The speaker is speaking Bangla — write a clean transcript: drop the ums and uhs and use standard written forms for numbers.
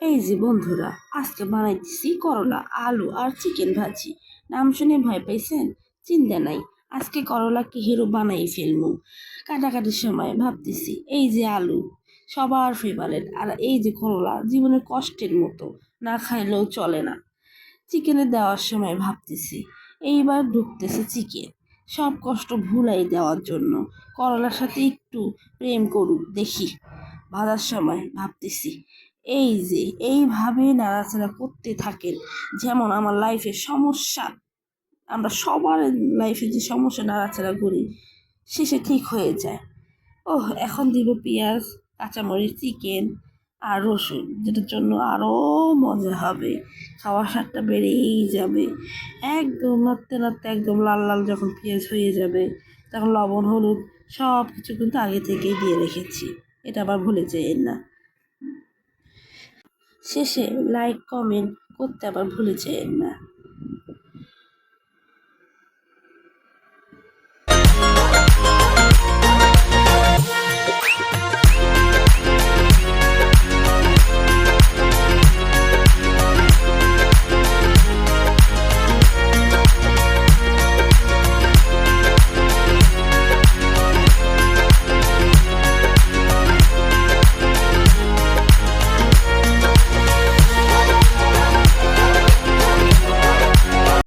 এই যে বন্ধুরা, আজকে বানাইতেছি করলা, আলু আর চিকেন ভাজি। নাম শুনে ভয় পাইছেন? চিন্তা নাই, আজকে করলাকে হিরো বানাই ফেলমু। কাটাকাটির সময় ভাবতেছি এই যে আলু সবার ফেভারেট, আর এই যে করলা জীবনের কষ্টের মতো, না খাইলেও চলে না। চিকেনে দেওয়ার সময় ভাবতেছি এইবার ঢুকতেছে চিকেন, সব কষ্ট ভুলাই দেওয়ার জন্য করলার সাথে একটু প্রেম করুক দেখি। ভাজার সময় ভাবতেছি এই যে এইভাবে নাড়াচাড়া করতে থাকেন, যেমন আমার লাইফের সমস্যা, আমরা সবার লাইফে যে সমস্যা নাড়াচাড়া করি শেষে ঠিক হয়ে যায়। ওহ, এখন দিব পেঁয়াজ, কাঁচামরিচ, চিকেন আর রসুন, যেটার জন্য আরও মজা হবে, খাওয়ার স্বাদটা বেড়েই যাবে। একদম নাড়তে নাড়তে একদম লাল লাল যখন পেঁয়াজ হয়ে যাবে, তখন লবণ হলুদ সব কিছু কিন্তু আগে থেকেই দিয়ে রেখেছি, এটা আবার ভুলে যেয়েন না। শেষে লাইক কমেন্ট করতে আবার ভুলে যেয়েন না।